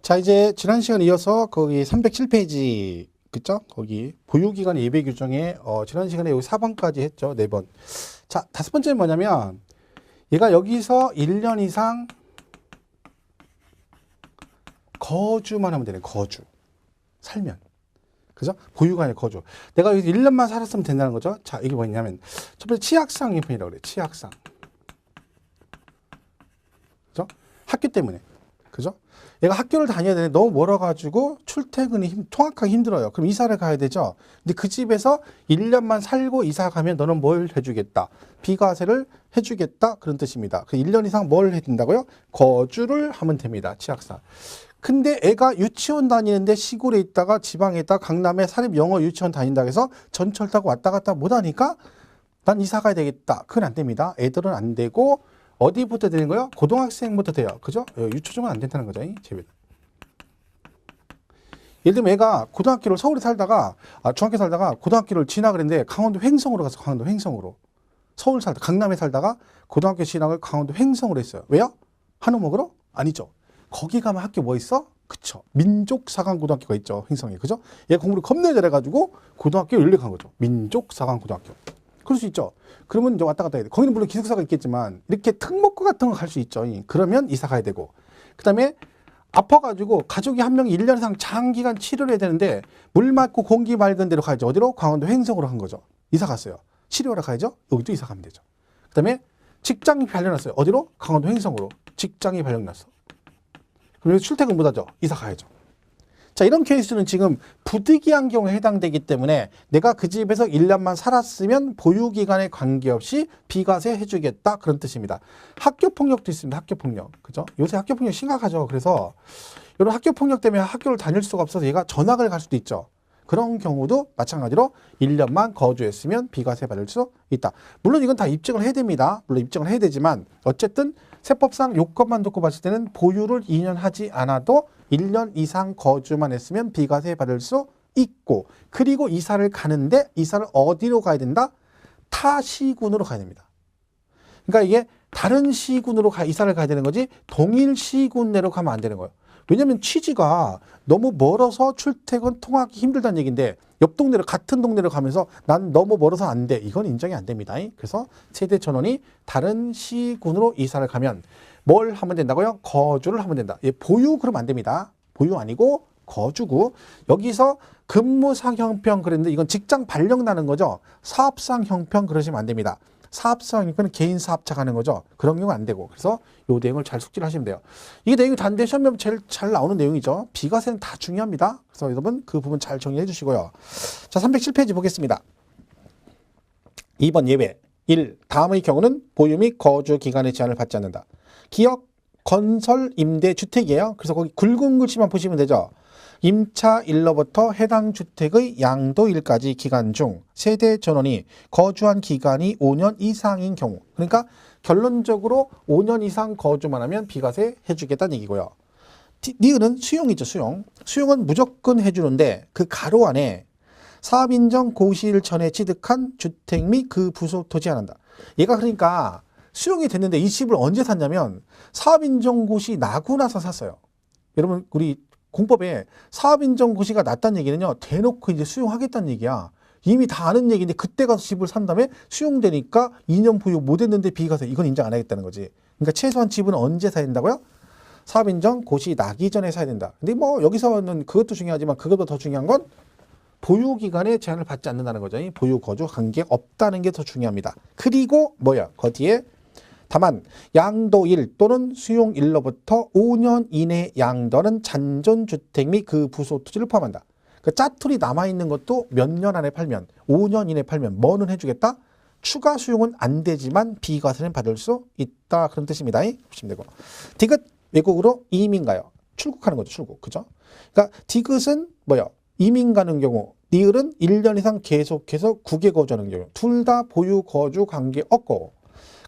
자, 이제 지난 시간에 이어서 거기 307페이지, 그죠? 거기 보유기간 예외 규정에 지난 시간에 여기 4번까지 했죠. 4번. 자, 5번째는 뭐냐면 얘가 여기서 1년 이상 거주만 하면 되네. 거주. 살면. 그죠? 보유기간에 거주. 내가 여기서 1년만 살았으면 된다는 거죠. 자, 이게 뭐냐면 첫 번째 치약상 형편이라고 그래. 치약상. 그죠? 학교 때문에. 그죠? 얘가 학교를 다녀야 되는데 너무 멀어가지고 출퇴근이 통학하기 힘들어요. 그럼 이사를 가야 되죠. 근데 그 집에서 1년만 살고 이사 가면 너는 뭘 해주겠다? 비과세를 해주겠다. 그런 뜻입니다. 그 1년 이상 뭘 해야 된다고요? 거주를 하면 됩니다. 치학사. 근데 애가 유치원 다니는데 시골에 있다가 지방에 있다가 강남에 사립 영어 유치원 다닌다고 해서 전철 타고 왔다 갔다 못하니까 난 이사 가야 되겠다. 그건 안 됩니다. 애들은 안 되고 어디부터 되는 거예요? 고등학생부터 돼요. 그죠? 유초중은 안 된다는 거죠. 제외. 예를 들면 애가 고등학교를 서울에 살다가 중학교 살다가 고등학교를 진학을 했는데 강원도 횡성으로 가서 강원도 횡성으로 서울 살다 강남에 살다가 고등학교 진학을 강원도 횡성으로 했어요. 왜요? 한우 먹으러? 아니죠. 거기 가면 학교 뭐 있어? 그쵸. 민족사관고등학교가 있죠. 횡성에. 그죠? 얘가 공부를 겁나 잘해가지고 고등학교 연락한 거죠. 민족사관고등학교. 그럴 수 있죠. 그러면 이제 왔다 갔다 해야 돼. 거기는 물론 기숙사가 있겠지만 이렇게 특목고 같은 거 갈 수 있죠. 그러면 이사 가야 되고. 그 다음에 아파가지고 가족이 한 명이 1년 이상 장기간 치료를 해야 되는데 물 맞고 공기 맑은 데로 가야죠. 어디로? 강원도 횡성으로 한 거죠. 이사 갔어요. 치료하러 가야죠. 여기도 이사 가면 되죠. 그 다음에 직장이 발령났어요. 어디로? 강원도 횡성으로. 직장이 발령났어. 그럼 여기 출퇴근 못하죠. 이사 가야죠. 자, 이런 케이스는 지금 부득이한 경우에 해당되기 때문에 내가 그 집에서 1년만 살았으면 보유기간에 관계없이 비과세 해주겠다. 그런 뜻입니다. 학교폭력도 있습니다. 학교폭력. 그죠? 요새 학교폭력 심각하죠. 그래서 이런 학교폭력 때문에 학교를 다닐 수가 없어서 얘가 전학을 갈 수도 있죠. 그런 경우도 마찬가지로 1년만 거주했으면 비과세 받을 수 있다. 물론 이건 다 입증을 해야 됩니다. 물론 입증을 해야 되지만 어쨌든 세법상 요건만 놓고 봤을 때는 보유를 2년 하지 않아도 1년 이상 거주만 했으면 비과세 받을 수 있고, 그리고 이사를 가는데 이사를 어디로 가야 된다? 타 시군으로 가야 됩니다. 그러니까 이게 다른 시군으로 이사를 가야 되는 거지 동일 시군 내로 가면 안 되는 거예요. 왜냐면 취지가 너무 멀어서 출퇴근 통하기 힘들다는 얘기인데 옆 동네로 같은 동네로 가면서 난 너무 멀어서 안 돼. 이건 인정이 안 됩니다. 그래서 세대 전원이 다른 시군으로 이사를 가면 뭘 하면 된다고요? 거주를 하면 된다. 보유 그러면 안 됩니다. 보유 아니고 거주고, 여기서 근무상 형평 그랬는데 이건 직장 발령 나는 거죠. 사업상 형평 그러시면 안 됩니다. 사업상 형평은 개인 사업자 가는 거죠. 그런 경우는 안 되고. 그래서 이 내용을 잘 숙지를 하시면 돼요. 이게 내용이 단대 시험에 제일 잘 나오는 내용이죠. 비과세는 다 중요합니다. 그래서 여러분 그 부분 잘 정리해 주시고요. 자, 307페이지 보겠습니다. 2번 예외. 1. 다음의 경우는 보유 및 거주 기간의 제한을 받지 않는다. 기업, 건설, 임대, 주택이에요. 그래서 거기 굵은 글씨만 보시면 되죠. 임차 일로부터 해당 주택의 양도일까지 기간 중 세대 전원이 거주한 기간이 5년 이상인 경우, 그러니까 결론적으로 5년 이상 거주만 하면 비과세 해주겠다는 얘기고요. 니은은 수용이죠. 수용은 무조건 해주는데 그 가로 안에 사업인정 고시일 전에 취득한 주택 및 그 부속 토지 안 한다. 얘가 그러니까 수용이 됐는데 이 집을 언제 샀냐면 사업인정고시 나고 나서 샀어요. 여러분 우리 공법에 사업인정고시가 났다는 얘기는요, 대놓고 이제 수용하겠다는 얘기야. 이미 다 아는 얘기인데 그때 가서 집을 산 다음에 수용되니까 2년 보유 못했는데 비과세, 이건 인정 안 하겠다는 거지. 그러니까 최소한 집은 언제 사야 된다고요? 사업인정고시 나기 전에 사야 된다. 근데 뭐 여기서는 그것도 중요하지만 그것보다 더 중요한 건 보유기간에 제한을 받지 않는다는 거죠. 보유 거주 관계 없다는 게 더 중요합니다. 그리고 뭐야? 거기에 다만 양도일 또는 수용일로부터 5년 이내 양도는 잔존주택 및 그 부속 토지를 포함한다. 그 짜투리 남아있는 것도 몇 년 안에 팔면, 5년 이내 팔면 뭐는 해주겠다? 추가 수용은 안 되지만 비과세는 받을 수 있다. 그런 뜻입니다. 보시면 되고. 디귿 외국으로 이민 가요. 출국하는 거죠. 출국. 그죠? 그러니까 디귿은 뭐야? 이민 가는 경우, 니을은 1년 이상 계속해서 국외 거주하는 경우. 둘 다 보유 거주 관계 없고,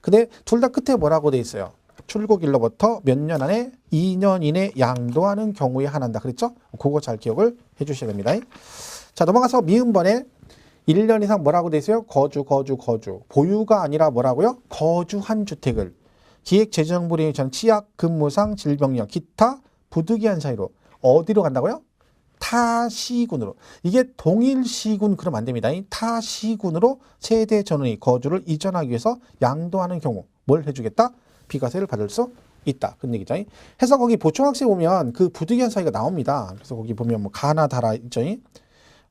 근데 둘 다 끝에 뭐라고 돼 있어요? 출국일로부터 몇 년 안에 2년 이내 양도하는 경우에 한한다. 그랬죠? 그거 잘 기억을 해 주셔야 됩니다. 자, 넘어가서 미음번에 1년 이상 뭐라고 돼 있어요? 거주. 보유가 아니라 뭐라고요? 거주한 주택을 기획재정부에 의한 치약, 근무상, 질병력, 기타 부득이한 사유로 어디로 간다고요? 타시군으로. 이게 동일시군 그러면 안 됩니다. 타시군으로 세대 전원이 거주를 이전하기 위해서 양도하는 경우 뭘 해주겠다? 비과세를 받을 수 있다. 그런 얘기죠. 해서 거기 보충학세 보면 그 부득이한 사유가 나옵니다. 그래서 거기 보면 뭐 가나 다라 있죠.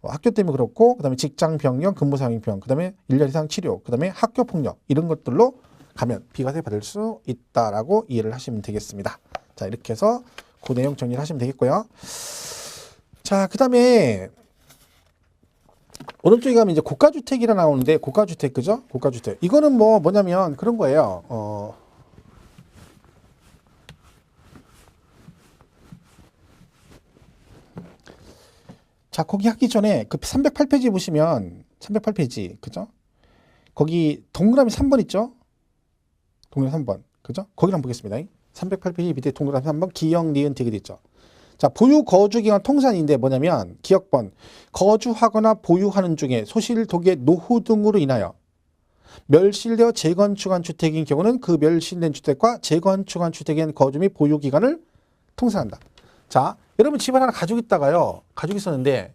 학교 때문에 그렇고, 그 다음에 직장 변경, 근무 상황 변경, 그 다음에 1년 이상 치료, 그 다음에 학교 폭력 이런 것들로 가면 비과세 받을 수 있다라고 이해를 하시면 되겠습니다. 자, 이렇게 해서 그 내용 정리를 하시면 되겠고요. 자, 그 다음에 오른쪽에 가면 이제 고가주택이라 나오는데, 고가주택, 그죠? 고가주택. 이거는 뭐냐면 그런 거예요. 자, 거기 하기 전에 그 308페이지 보시면 308페이지, 그죠? 거기 동그라미 3번 있죠? 동그라미 3번, 그죠? 거기를 한번 보겠습니다. 308페이지 밑에 동그라미 3번 기역, 니은, 디귿 있죠? 자, 보유 거주기간 통산인데 뭐냐면 기억번, 거주하거나 보유하는 중에 소실, 독일, 노후 등으로 인하여 멸실되어 재건축한 주택인 경우는 그 멸실된 주택과 재건축한 주택에 대한 거주 및 보유 기간을 통산한다. 자, 여러분 집을 하나 가지고 있다가요. 가지고 있었는데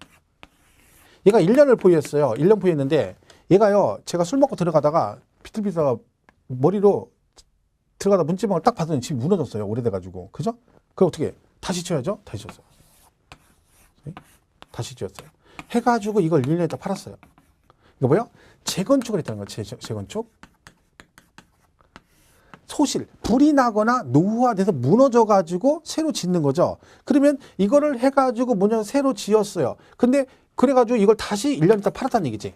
얘가 1년을 보유했어요. 1년 보유했는데 얘가요. 제가 술 먹고 들어가다가 비틀비틀 머리로 들어가다 문지방을 딱 봤더니 집이 무너졌어요. 오래돼가지고. 그죠? 그럼 어떻게 해? 다시 지어야죠? 다시 지었어요. 다시 지었어요. 해가지고 이걸 1년에 다 팔았어요. 이거 뭐야? 재건축을 했다는 거예요. 재건축. 소실, 불이 나거나 노후화돼서 무너져가지고 새로 짓는 거죠. 그러면 이거를 해가지고 새로 지었어요. 근데 그래가지고 이걸 다시 1년 있다 팔았다는 얘기지.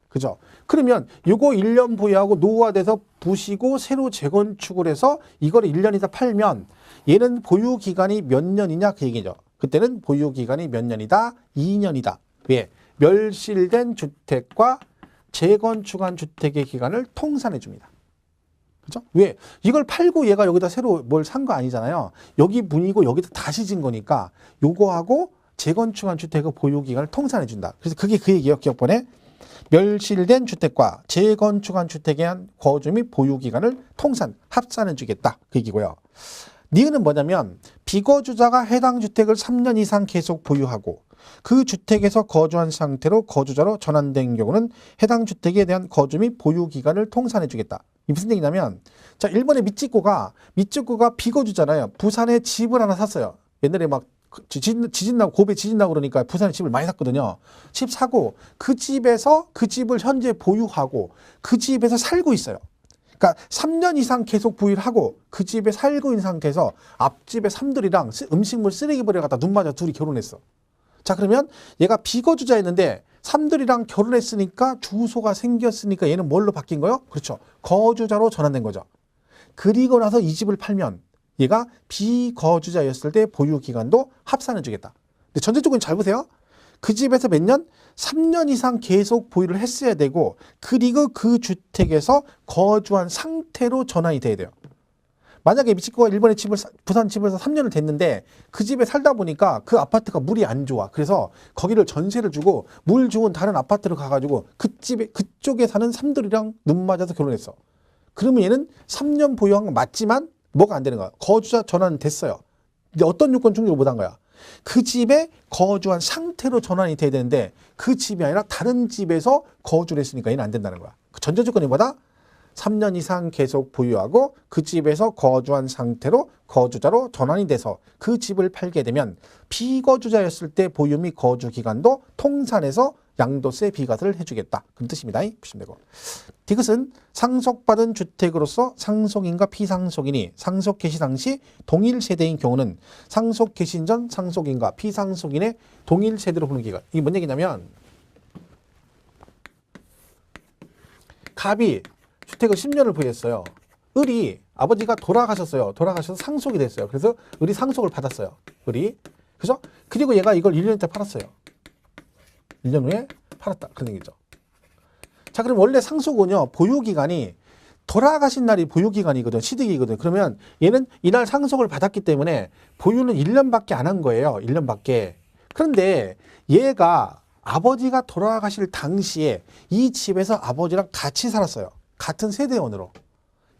그죠? 그러면 이거 1년 보유하고 노후화돼서 부시고 새로 재건축을 해서 이걸 1년 있다 팔면 얘는 보유 기간이 몇 년이냐 그 얘기죠. 그때는 보유 기간이 몇 년이다? 2년이다. 왜? 멸실된 주택과 재건축한 주택의 기간을 통산해 줍니다. 그죠? 왜? 이걸 팔고 얘가 여기다 새로 뭘 산 거 아니잖아요. 여기 문이고 여기다 다시 진 거니까 요거하고 재건축한 주택의 보유 기간을 통산해 준다. 그래서 그게 그 얘기예요. 기억번에 멸실된 주택과 재건축한 주택에 대한 거주 및 보유 기간을 통산, 합산해 주겠다. 그 얘기고요. 니은은 뭐냐면 비거주자가 해당 주택을 3년 이상 계속 보유하고 그 주택에서 거주한 상태로 거주자로 전환된 경우는 해당 주택에 대한 거주 및 보유 기간을 통산해 주겠다. 이 무슨 얘기냐면 자, 일본의 미찌꼬가 비거주잖아요. 부산에 집을 하나 샀어요. 옛날에 막 지진 나고 고베 지진 나고 그러니까 부산에 집을 많이 샀거든요. 집 사고 그 집을 현재 보유하고 그 집에서 살고 있어요. 그러니까 3년 이상 계속 보유를 하고 그 집에 살고 있는 상태에서 앞집에 삼들이랑 음식물 쓰레기 버려 갖다 눈 맞아 둘이 결혼했어. 자, 그러면 얘가 비거주자였는데 삼들이랑 결혼했으니까 주소가 생겼으니까 얘는 뭘로 바뀐 거예요? 그렇죠. 거주자로 전환된 거죠. 그리고 나서 이 집을 팔면 얘가 비거주자였을 때 보유 기간도 합산해 주겠다. 근데 전제조건이 잘 보세요. 그 집에서 몇 년? 3년 이상 계속 보유를 했어야 되고 그리고 그 주택에서 거주한 상태로 전환이 돼야 돼요. 만약에 미치코가 일본의 부산 집에서 3년을 됐는데 그 집에 살다 보니까 그 아파트가 물이 안 좋아. 그래서 거기를 전세를 주고 물 좋은 다른 아파트로 가가지고 그쪽에 사는 삼들이랑 눈 맞아서 결혼했어. 그러면 얘는 3년 보유한 건 맞지만 뭐가 안 되는 거야? 거주자 전환 됐어요. 근데 어떤 요건 충족을 못한 거야? 그 집에 거주한 상태로 전환이 돼야 되는데 그 집이 아니라 다른 집에서 거주를 했으니까 얘는 안 된다는 거야. 그 전제 조건이 뭐다? 3년 이상 계속 보유하고 그 집에서 거주한 상태로 거주자로 전환이 돼서 그 집을 팔게 되면 비거주자였을 때 보유 및 거주 기간도 통산해서 양도세 비과세를 해주겠다. 그런 뜻입니다. 보시면 되고. 디귿은 상속받은 주택으로서 상속인과 피상속인이 상속 개시 당시 동일 세대인 경우는 상속 개시 전 상속인과 피상속인의 동일 세대로 보는 기간. 이게 뭔 얘기냐면 갑이 주택을 10년을 보유했어요. 을이 아버지가 돌아가셨어요. 돌아가셔서 상속이 됐어요. 그래서 을이 상속을 받았어요. 을이. 그죠? 그리고 얘가 이걸 1년 때 팔았어요. 1년 후에 팔았다. 그런 얘기죠. 자, 그럼 원래 상속은요, 보유기간이 돌아가신 날이 보유기간이거든. 취득이거든. 그러면 얘는 이날 상속을 받았기 때문에 보유는 1년밖에 안 한 거예요. 1년밖에. 그런데 얘가 아버지가 돌아가실 당시에 이 집에서 아버지랑 같이 살았어요. 같은 세대원으로.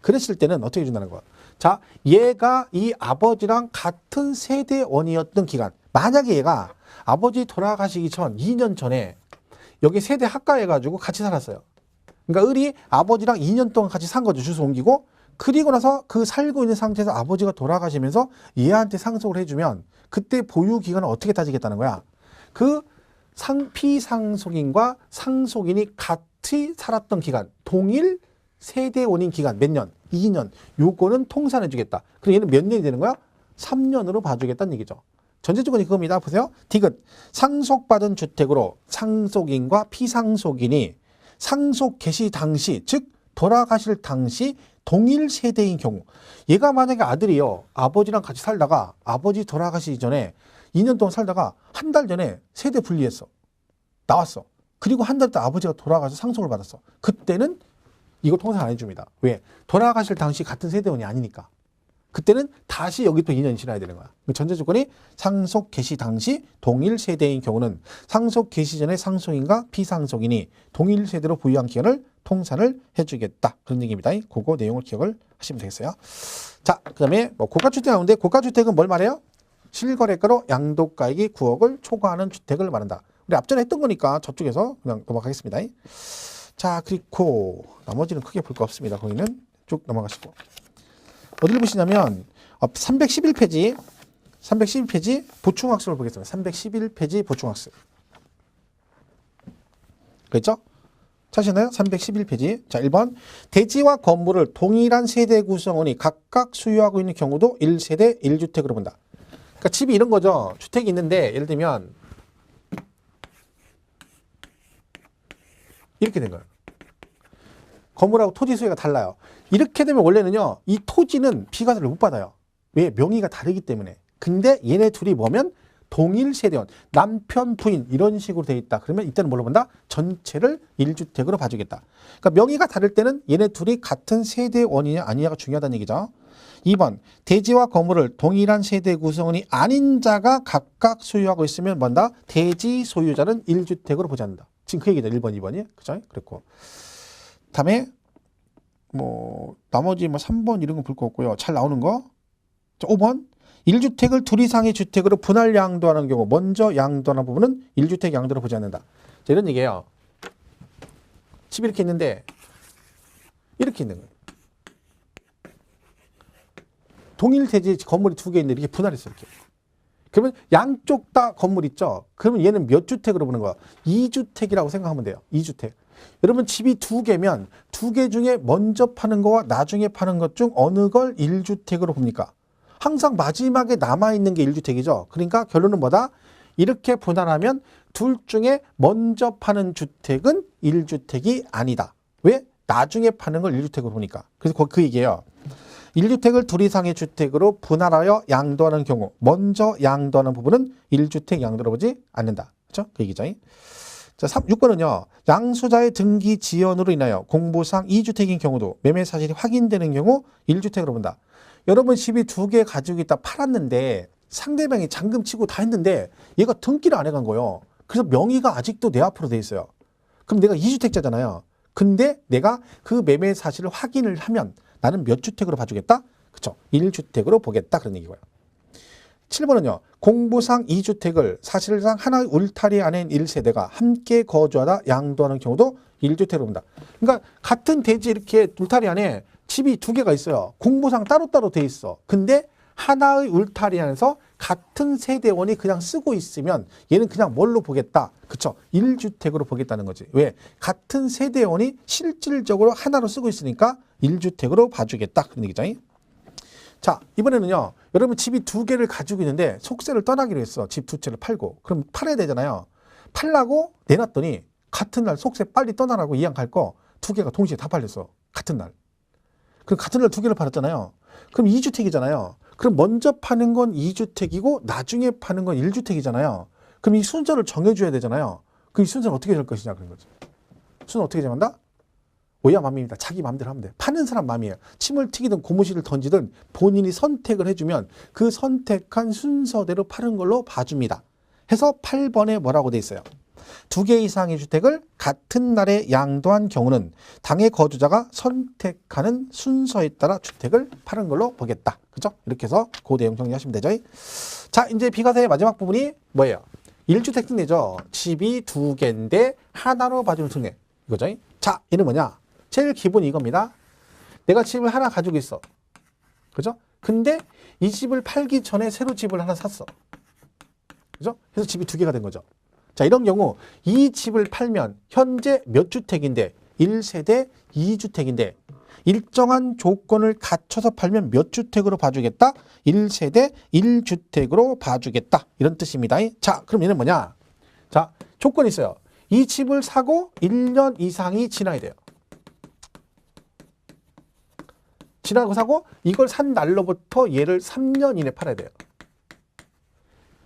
그랬을 때는 어떻게 준다는 거야? 자, 얘가 이 아버지랑 같은 세대원이었던 기간, 만약에 얘가 아버지 돌아가시기 전 2년 전에 여기 세대 합가해가지고 같이 살았어요. 그러니까 을이 아버지랑 2년 동안 같이 산 거죠. 주소 옮기고. 그리고 나서 그 살고 있는 상태에서 아버지가 돌아가시면서 얘한테 상속을 해주면 그때 보유 기간은 어떻게 따지겠다는 거야. 그 피상속인과 상속인이 같이 살았던 기간, 동일 세대 원인 기간 몇 년? 2년. 요거는 통산해 주겠다. 그럼 얘는 몇 년이 되는 거야? 3년으로 봐주겠다는 얘기죠. 전제 조건이 그겁니다. 보세요. 디귿. 상속받은 주택으로 상속인과 피상속인이 상속 개시 당시, 즉 돌아가실 당시 동일 세대인 경우. 얘가 만약에 아들이요. 아버지랑 같이 살다가 아버지 돌아가시기 전에 2년 동안 살다가 한 달 전에 세대 분리했어. 나왔어. 그리고 한 달 있다 아버지가 돌아가서 상속을 받았어. 그때는 이거 통산 안 해줍니다. 왜? 돌아가실 당시 같은 세대원이 아니니까. 그때는 다시 여기 또 2년이 지나야 되는 거야. 전제 조건이 상속 개시 당시 동일 세대인 경우는 상속 개시 전에 상속인과 피상속인이 동일 세대로 보유한 기간을 통산을 해주겠다. 그런 얘기입니다. 그거 내용을 기억을 하시면 되겠어요. 자, 그 다음에 뭐 고가주택 나오는데 고가주택은 뭘 말해요? 실거래가로 양도가액이 9억을 초과하는 주택을 말한다. 우리 앞전에 했던 거니까 저쪽에서 그냥 넘어가겠습니다. 자, 그리고 나머지는 크게 볼 거 없습니다. 거기는 쭉 넘어가시고. 어디를 보시냐면 311페이지 보충학습을 보겠습니다. 311페이지 보충학습. 그랬죠? 찾으셨나요? 311페이지. 자, 1번. 대지와 건물을 동일한 세대 구성원이 각각 소유하고 있는 경우도 1세대 1주택으로 본다. 그러니까 집이 이런 거죠. 주택이 있는데 예를 들면 이렇게 된 거예요. 건물하고 토지 소유가 달라요. 이렇게 되면 원래는요. 이 토지는 비과세를 못 받아요. 왜? 명의가 다르기 때문에. 근데 얘네 둘이 뭐면 동일 세대원, 남편, 부인 이런 식으로 돼 있다. 그러면 이때는 뭘로 본다? 전체를 1주택으로 봐주겠다. 그러니까 명의가 다를 때는 얘네 둘이 같은 세대원이냐 아니냐가 중요하다는 얘기죠. 2번. 대지와 건물을 동일한 세대 구성원이 아닌 자가 각각 소유하고 있으면 뭔다? 대지 소유자는 1주택으로 보지 않는다. 지금 그 얘기죠. 1번, 2번이. 그죠? 그랬고. 다음에 뭐 나머지 뭐 3번 이런 거 볼 거 없고요. 잘 나오는 거. 자, 5번. 1주택을 둘 이상의 주택으로 분할 양도하는 경우 먼저 양도하는 부분은 1주택 양도로 보지 않는다. 자, 이런 얘기예요. 집이 이렇게 있는데 이렇게 있는 거예요. 동일 대지 건물이 2개 있는데 이렇게 분할했어요. 이렇게. 그러면 양쪽 다 건물 있죠? 그러면 얘는 몇 주택으로 보는 거야? 2주택이라고 생각하면 돼요. 2주택. 여러분 집이 2개면 2개 중에 먼저 파는 거와 나중에 파는 것 중 어느 걸 1주택으로 봅니까? 항상 마지막에 남아있는 게 1주택이죠. 그러니까 결론은 뭐다? 이렇게 분할하면 둘 중에 먼저 파는 주택은 1주택이 아니다. 왜? 나중에 파는 걸 1주택으로 보니까. 그래서 그 얘기예요. 1주택을 둘 이상의 주택으로 분할하여 양도하는 경우 먼저 양도하는 부분은 1주택 양도로 보지 않는다. 그렇죠? 그 얘기죠. 자, 6번은요. 양수자의 등기 지연으로 인하여 공보상 2주택인 경우도 매매 사실이 확인되는 경우 1주택으로 본다. 여러분 집이 2개 가지고 있다 팔았는데 상대방이 잔금 치고 다 했는데 얘가 등기를 안 해간 거예요. 그래서 명의가 아직도 내 앞으로 돼 있어요. 그럼 내가 2주택자잖아요. 근데 내가 그 매매 사실을 확인을 하면 나는 몇 주택으로 봐주겠다? 그쵸? 1주택으로 보겠다. 그런 얘기고요. 7번은요. 공보상 2주택을 사실상 하나의 울타리 안에 있는 1세대가 함께 거주하다 양도하는 경우도 1주택으로 본다. 그러니까 같은 대지 이렇게 울타리 안에 집이 2개가 있어요. 공보상 따로따로 돼 있어. 근데 하나의 울타리 안에서 같은 세대원이 그냥 쓰고 있으면 얘는 그냥 뭘로 보겠다? 그쵸? 1주택으로 보겠다는 거지. 왜? 같은 세대원이 실질적으로 하나로 쓰고 있으니까 1주택으로 봐주겠다. 그런 얘기죠. 자, 이번에는요. 여러분 집이 2개를 가지고 있는데 속세를 떠나기로 했어. 집 2채를 팔고. 그럼 팔아야 되잖아요. 팔라고 내놨더니 같은 날 속세 빨리 떠나라고 이양 갈 거 2개가 동시에 다 팔렸어. 같은 날. 그럼 같은 날 2개를 팔았잖아요. 그럼 2주택이잖아요. 그럼 먼저 파는 건 2주택이고 나중에 파는 건 1주택이잖아요. 그럼 이 순서를 정해줘야 되잖아요. 그럼 이 순서는 어떻게 될 것이냐 그런 거죠. 순서 어떻게 정한다? 오야 맘입니다. 자기 마음대로 하면 돼. 파는 사람 마음이에요. 침을 튀기든 고무실을 던지든 본인이 선택을 해주면 그 선택한 순서대로 파는 걸로 봐줍니다. 해서 8번에 뭐라고 돼 있어요? 두 개 이상의 주택을 같은 날에 양도한 경우는 당의 거주자가 선택하는 순서에 따라 주택을 파는 걸로 보겠다. 그죠? 이렇게 해서 그 내용 정리하시면 되죠. 자, 이제 비과세의 마지막 부분이 뭐예요? 1주택 특례죠. 집이 두 개인데 하나로 봐주는 특례. 이거죠. 자, 얘는 뭐냐? 제일 기본이 이겁니다. 내가 집을 하나 가지고 있어. 그죠? 근데 이 집을 팔기 전에 새로 집을 하나 샀어. 그죠? 그래서 집이 두 개가 된 거죠. 자, 이런 경우 이 집을 팔면 현재 몇 주택인데 1세대 2주택인데 일정한 조건을 갖춰서 팔면 몇 주택으로 봐주겠다? 1세대 1주택으로 봐주겠다. 이런 뜻입니다. 자, 그럼 얘는 뭐냐? 자, 조건이 있어요. 이 집을 사고 1년 이상이 지나야 돼요. 지나고 사고 이걸 산 날로부터 얘를 3년 이내 팔아야 돼요.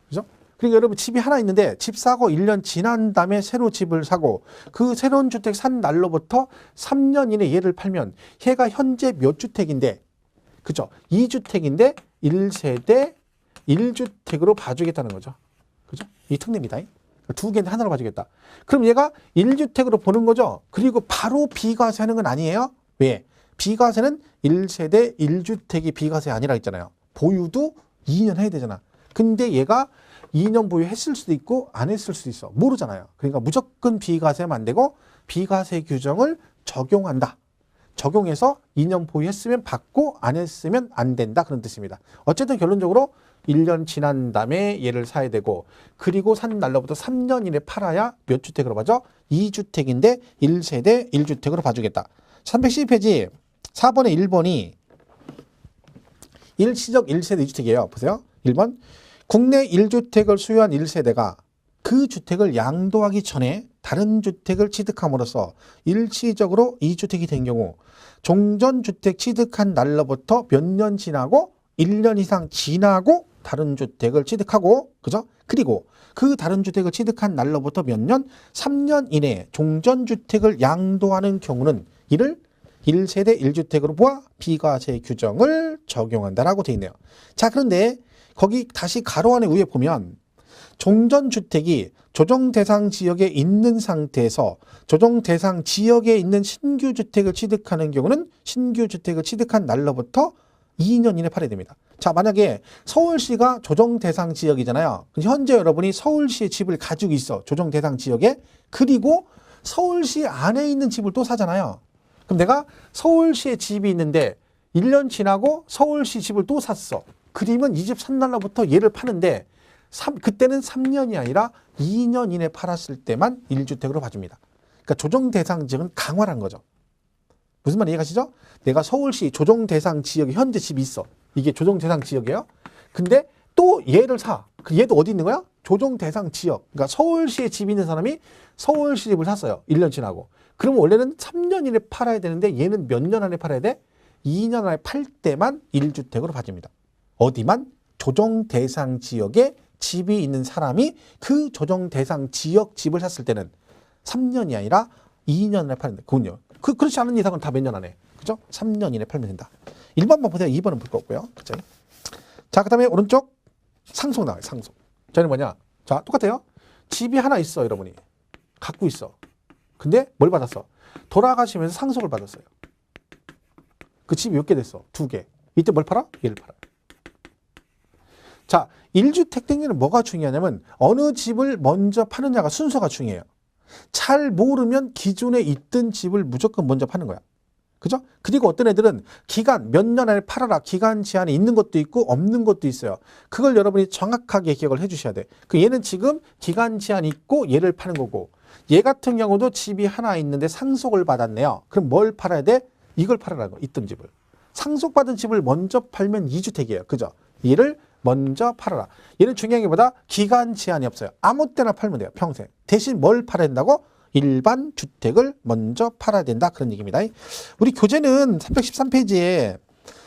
그죠? 그러니까 여러분 집이 하나 있는데 집 사고 1년 지난 다음에 새로 집을 사고 그 새로운 주택 산 날로부터 3년 이내 얘를 팔면 얘가 현재 몇 주택인데 그죠? 2주택인데 1세대 1주택으로 봐주겠다는 거죠. 그죠? 이 특례입니다. 두 개인데 하나로 봐주겠다. 그럼 얘가 1주택으로 보는 거죠. 그리고 바로 비과세하는 건 아니에요. 왜? 비과세는 1세대 1주택이 비과세 아니라 했잖아요. 보유도 2년 해야 되잖아. 근데 얘가 2년 보유했을 수도 있고 안 했을 수도 있어. 모르잖아요. 그러니까 무조건 비과세하면 안 되고 비과세 규정을 적용한다. 적용해서 2년 보유했으면 받고 안 했으면 안 된다. 그런 뜻입니다. 어쨌든 결론적으로 1년 지난 다음에 얘를 사야 되고 그리고 산 날로부터 3년 이내 팔아야 몇 주택으로 봐줘? 2주택인데 1세대 1주택으로 봐주겠다. 312페이지 4번의 1번이 일시적 1세대 2주택이에요. 보세요. 1번 국내 1주택을 소유한 1세대가 그 주택을 양도하기 전에 다른 주택을 취득함으로써 일시적으로 2주택이 된 경우 종전주택 취득한 날로부터 몇 년 지나고 1년 이상 지나고 다른 주택을 취득하고 그죠? 그리고 그 다른 주택을 취득한 날로부터 몇 년? 3년 이내에 종전주택을 양도하는 경우는 이를 1세대 1주택으로 보아 비과세 규정을 적용한다라고 되어 있네요. 자, 그런데 거기 다시 가로 안에 위에 보면 종전주택이 조정대상 지역에 있는 상태에서 조정대상 지역에 있는 신규주택을 취득하는 경우는 신규주택을 취득한 날로부터 2년 이내 팔아야 됩니다. 자, 만약에 서울시가 조정대상 지역이잖아요. 현재 여러분이 서울시에 집을 가지고 있어. 조정대상 지역에. 그리고 서울시 안에 있는 집을 또 사잖아요. 그럼 내가 서울시에 집이 있는데 1년 지나고 서울시 집을 또 샀어. 그러면 이 집 산 날로부터 얘를 파는데 그때는 3년이 아니라 2년 이내 팔았을 때만 1주택으로 봐줍니다. 그러니까 조정대상 지역은 강화란 거죠. 무슨 말 이해가시죠? 내가 서울시 조정대상 지역에 현재 집이 있어. 이게 조정대상 지역이에요. 근데 또 얘를 사. 얘도 어디 있는 거야? 조정대상 지역. 그러니까 서울시에 집이 있는 사람이 서울시 집을 샀어요. 1년 지나고. 그러면 원래는 3년 이내 팔아야 되는데 얘는 몇 년 안에 팔아야 돼? 2년 안에 팔 때만 1주택으로 봐줍니다. 어디만? 조정대상 지역에 집이 있는 사람이 그 조정대상 지역 집을 샀을 때는 3년이 아니라 2년 안에 팔면 돼. 그군요. 그렇지 않은 이상은 다 몇 년 안에. 그죠? 3년 이내 팔면 된다. 1번만 보세요. 2번은 볼 거 없고요. 그죠? 자, 그 다음에 오른쪽 상속 나와요. 상속. 저는 뭐냐? 자, 똑같아요. 집이 하나 있어, 여러분이. 갖고 있어. 근데 뭘 받았어? 돌아가시면서 상속을 받았어요. 그 집이 몇 개 됐어? 2개. 이때 뭘 팔아? 얘를 팔아. 자, 1주택 등기는 뭐가 중요하냐면 어느 집을 먼저 파느냐가 순서가 중요해요. 잘 모르면 기존에 있던 집을 무조건 먼저 파는 거야. 그죠? 그리고 어떤 애들은 기간 몇 년 안에 팔아라. 기간 제한이 있는 것도 있고 없는 것도 있어요. 그걸 여러분이 정확하게 기억을 해 주셔야 돼. 얘는 지금 기간 제한이 있고 얘를 파는 거고 얘 같은 경우도 집이 하나 있는데 상속을 받았네요. 그럼 뭘 팔아야 돼? 이걸 팔아라는 거. 있던 집을. 상속받은 집을 먼저 팔면 2주택이에요. 그죠? 얘를 먼저 팔아라. 얘는 중요한 게 뭐다? 기간 제한이 없어요. 아무 때나 팔면 돼요. 평생. 대신 뭘 팔아야 된다고? 일반 주택을 먼저 팔아야 된다. 그런 얘기입니다. 우리 교재는 313페이지에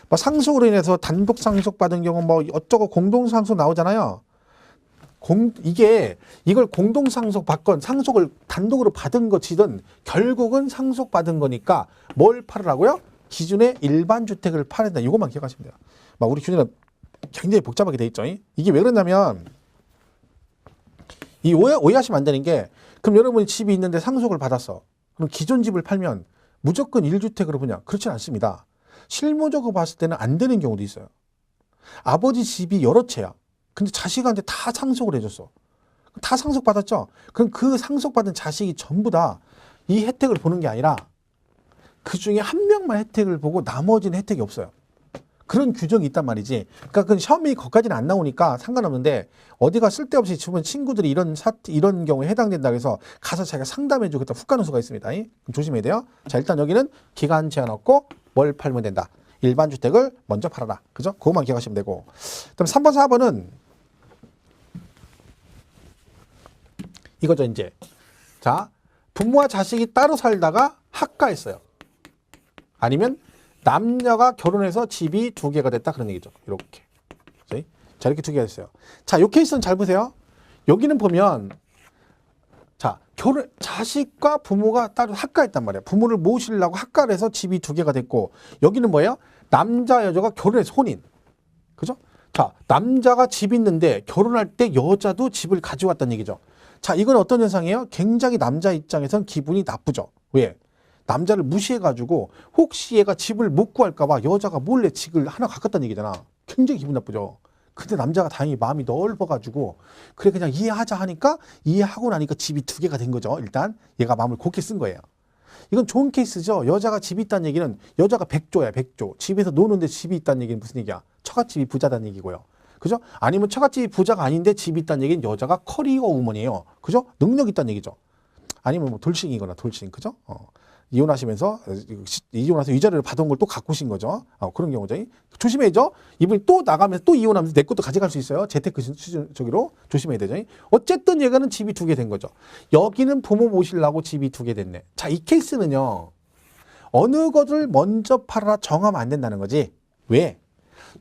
뭐 상속으로 인해서 단독 상속받은 경우 뭐 어쩌고 공동상속 나오잖아요. 이걸 공동상속 받건 상속을 단독으로 받은 것이든 결국은 상속받은 거니까 뭘 팔으라고요? 기존의 일반 주택을 팔아야 된다. 이것만 기억하시면 돼요. 막 우리 교재는 굉장히 복잡하게 돼 있죠. 이게 왜 그러냐면 이 오해하시면 안 되는 게 그럼 여러분이 집이 있는데 상속을 받았어. 그럼 기존 집을 팔면 무조건 1주택으로 보냐? 그렇진 않습니다. 실무적으로 봤을 때는 안 되는 경우도 있어요. 아버지 집이 여러 채야. 근데 자식한테 다 상속을 해줬어. 다 상속받았죠? 그럼 그 상속받은 자식이 전부 다 이 혜택을 보는 게 아니라 그 중에 한 명만 혜택을 보고 나머지는 혜택이 없어요. 그런 규정이 있단 말이지. 그러니까 그 시험이 거기까지는 안 나오니까 상관없는데 어디가 쓸데없이 주변 친구들이 이런 경우에 해당된다고 해서 가서 자기가 상담해주고 그때 훅 가는 수가 있습니다. 그럼 조심해야 돼요. 자, 일단 여기는 기간 제한 없고 뭘 팔면 된다. 일반 주택을 먼저 팔아라. 그죠? 그것만 기억하시면 되고. 그다음 3번, 4번은 이거죠, 이제. 자, 부모와 자식이 따로 살다가 합가했어요. 아니면 남녀가 결혼해서 집이 2개가 됐다. 그런 얘기죠. 이렇게. 자, 이렇게 2개가 됐어요. 자, 이 케이스는 잘 보세요. 여기는 보면, 자, 자식과 부모가 따로 합가했단 말이야. 부모를 모시려고 합가를 해서 집이 2개가 됐고, 여기는 뭐예요? 남자, 여자가 결혼해서 혼인. 그죠? 자, 남자가 집 있는데 결혼할 때 여자도 집을 가져왔다는 얘기죠. 자, 이건 어떤 현상이에요? 굉장히 남자 입장에선 기분이 나쁘죠. 왜? 남자를 무시해가지고 혹시 얘가 집을 못 구할까봐 여자가 몰래 집을 하나 갖겠다는 얘기잖아. 굉장히 기분 나쁘죠. 근데 남자가 다행히 마음이 넓어가지고 그래 그냥 이해하자 하니까 이해하고 나니까 집이 2개가 된 거죠. 일단 얘가 마음을 곱게 쓴 거예요. 이건 좋은 케이스죠. 여자가 집이 있다는 얘기는 여자가 백조야, 백조. 집에서 노는데 집이 있다는 얘기는 무슨 얘기야? 처갓집이 부자다는 얘기고요. 그죠? 아니면 처갓집이 부자가 아닌데 집이 있다는 얘기는 여자가 커리어 우먼이에요. 그죠? 능력 있다는 얘기죠. 아니면 뭐 돌싱이거나 돌싱. 그죠? 이혼하시면서 이혼해서 위자료를 받은 걸 또 갖고 오신 거죠. 그런 경우죠. 조심해야죠. 이분이 또 나가면서 또 이혼하면서 내 것도 가져갈 수 있어요. 재테크 수준 저기로 조심해야 되죠. 어쨌든 얘가는 집이 2개 된 거죠. 여기는 부모 모시려고 집이 2개 됐네. 자, 이 케이스는요. 어느 것을 먼저 팔아라 정하면 안 된다는 거지. 왜?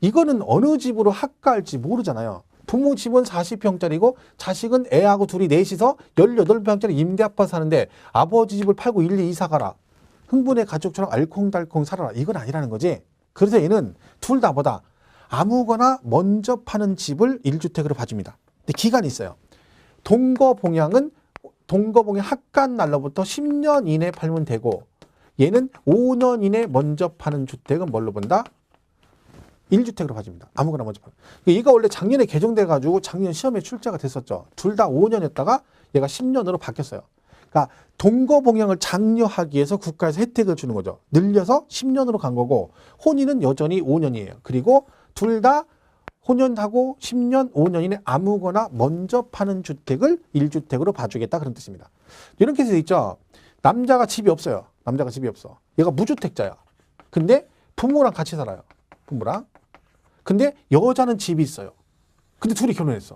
이거는 어느 집으로 합가할지 모르잖아요. 부모 집은 40평짜리고 자식은 애하고 둘이 넷이서 18평짜리 임대 아파트 사는데 아버지 집을 팔고 일리 이사 가라. 흥분의 가족처럼 알콩달콩 살아라. 이건 아니라는 거지. 그래서 얘는 둘 다 뭐다. 아무거나 먼저 파는 집을 1주택으로 봐줍니다. 근데 기간이 있어요. 동거봉양은 동거봉양 합간 날로부터 10년 이내 팔면 되고 얘는 5년 이내 먼저 파는 주택은 뭘로 본다? 1주택으로 봐줍니다. 아무거나 먼저 팔아. 얘가 원래 작년에 개정돼가지고 작년 시험에 출제가 됐었죠. 둘 다 5년이었다가 얘가 10년으로 바뀌었어요. 그러니까 동거봉양을 장려하기 위해서 국가에서 혜택을 주는 거죠. 늘려서 10년으로 간 거고 혼인은 여전히 5년이에요. 그리고 둘 다 혼연하고 10년, 5년 이내 아무거나 먼저 파는 주택을 1주택으로 봐주겠다 그런 뜻입니다. 이런 케이스 있죠. 남자가 집이 없어요. 남자가 집이 없어. 얘가 무주택자야. 근데 부모랑 같이 살아요. 부모랑. 근데 여자는 집이 있어요. 근데 둘이 결혼했어.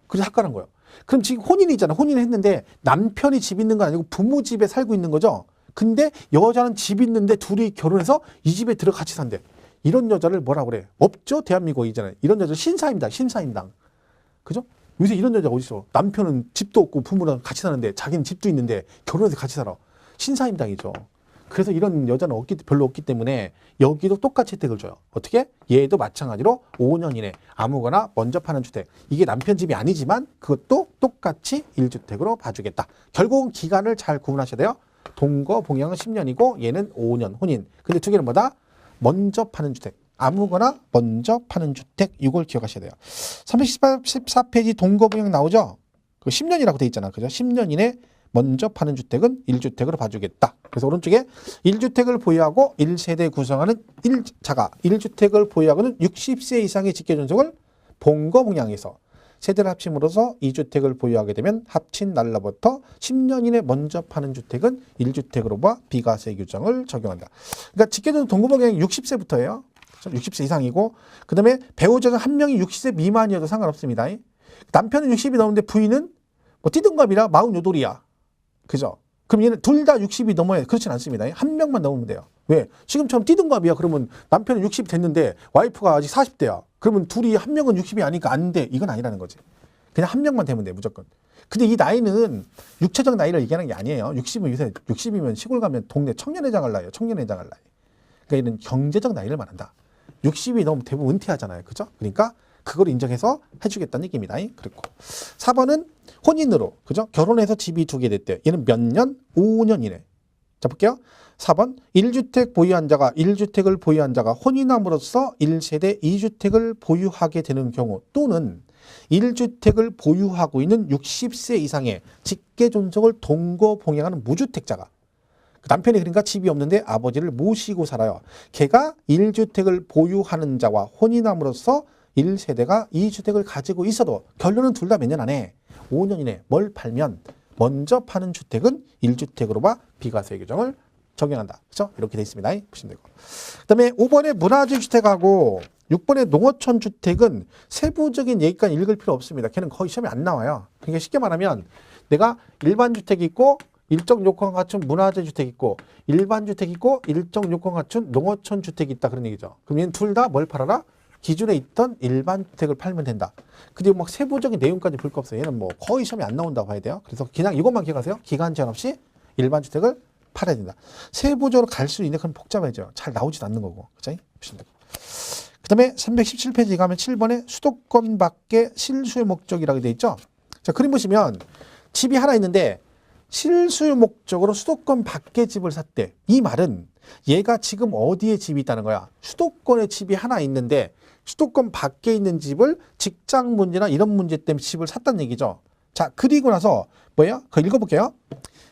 그래서 합가한 거예요. 그럼 지금 혼인이잖아. 혼인을 했는데 남편이 집 있는 건 아니고 부모 집에 살고 있는 거죠. 근데 여자는 집 있는데 둘이 결혼해서 이 집에 들어 같이 산대. 이런 여자를 뭐라 그래? 없죠? 대한민국에 이제는. 이런 여자 신사임당, 신사임당. 그죠? 요새 이런 여자 어디 있어? 남편은 집도 없고 부모랑 같이 사는데 자기는 집도 있는데 결혼해서 같이 살아. 신사임당이죠. 그래서 이런 여자는 별로 없기 때문에 여기도 똑같이 혜택을 줘요. 어떻게? 얘도 마찬가지로 5년 이내 아무거나 먼저 파는 주택. 이게 남편 집이 아니지만 그것도 똑같이 1주택으로 봐주겠다. 결국은 기간을 잘 구분하셔야 돼요. 동거봉양은 10년이고 얘는 5년 혼인. 근데 2개는 뭐다? 먼저 파는 주택. 아무거나 먼저 파는 주택. 이걸 기억하셔야 돼요. 314페이지 동거봉양 나오죠? 그 10년이라고 돼 있잖아. 그죠? 10년 이내 먼저 파는 주택은 1주택으로 봐주겠다. 그래서 오른쪽에 1주택을 보유하고 1세대 구성하는 1주택을 보유하고는 60세 이상의 직계존속을 본거봉양에서 세대를 합침으로써 2주택을 보유하게 되면 합친 날로부터 10년 이내 먼저 파는 주택은 1주택으로 봐 비과세 규정을 적용한다. 그러니까 직계존속 동거봉양이 60세부터예요. 60세 이상이고 그 다음에 배우자가 한 명이 60세 미만이어도 상관없습니다. 남편은 60이 넘는데 부인은 뭐 띠동갑이라 48이야. 그죠? 그럼 얘는 둘 다 60이 넘어야 그렇진 않습니다. 한 명만 넘으면 돼요. 왜? 지금처럼 띠동갑이야. 그러면 남편은 60 됐는데 와이프가 아직 40대야. 그러면 둘이 한 명은 60이 아니까 안 돼. 이건 아니라는 거지. 그냥 한 명만 되면 돼. 무조건. 근데 이 나이는 육체적 나이를 얘기하는 게 아니에요. 60은 요새 60이면 시골 가면 동네 청년회장 할 나이에요. 청년회장 할 나이. 그러니까 얘는 경제적 나이를 말한다. 60이 넘으면 대부분 은퇴하잖아요. 그죠? 그러니까 그걸 인정해서 해주겠다는 얘기입니다. 그렇고 4번은 혼인으로, 그죠? 결혼해서 집이 2개 됐대요. 얘는 몇 년? 5년 이내. 자, 볼게요. 4번 1주택 보유한 자가 1주택을 보유한 자가 혼인함으로써 1세대 2주택을 보유하게 되는 경우, 또는 1주택을 보유하고 있는 60세 이상의 직계존속을 동거봉양하는 무주택자가, 남편이 그러니까 집이 없는데 아버지를 모시고 살아요. 걔가 1주택을 보유하는 자와 혼인함으로써 1세대가 2주택을 가지고 있어도, 결론은 둘 다 몇 년 안에 5년 이내 뭘 팔면 먼저 파는 주택은 1주택으로 봐 비과세 규정을 적용한다. 그렇죠? 이렇게 돼 있습니다. 보시면 되고. 그다음에 5번의 문화재 주택하고 6번의 농어촌 주택은 세부적인 얘기까지 읽을 필요 없습니다. 걔는 거의 시험에 안 나와요. 그러니까 쉽게 말하면 내가 일반 주택이 있고 일정 요건 갖춘 문화재 주택이 있고 일반 주택이 있고 일정 요건 갖춘 농어촌 주택이 있다, 그런 얘기죠. 그럼 얘는 둘 다 뭘 팔아라? 기존에 있던 일반 주택을 팔면 된다. 근데 막 세부적인 내용까지 볼 거 없어요. 얘는 뭐 거의 시험에 안 나온다고 봐야 돼요. 그래서 그냥 이것만 기억하세요. 기간 제한 없이 일반 주택을 팔아야 된다. 세부적으로 갈 수 있는, 그건 복잡해져요. 잘 나오지도 않는 거고. 그죠? 그 다음에 317페이지 가면 7번에 수도권 밖에 실수요 목적이라고 되어 있죠. 자, 그림 보시면 집이 하나 있는데 실수요 목적으로 수도권 밖에 집을 샀대. 이 말은 얘가 지금 어디에 집이 있다는 거야? 수도권에 집이 하나 있는데 수도권 밖에 있는 집을 직장 문제나 이런 문제 때문에 집을 샀다는 얘기죠. 자, 그리고 나서 뭐예요? 그거 읽어볼게요.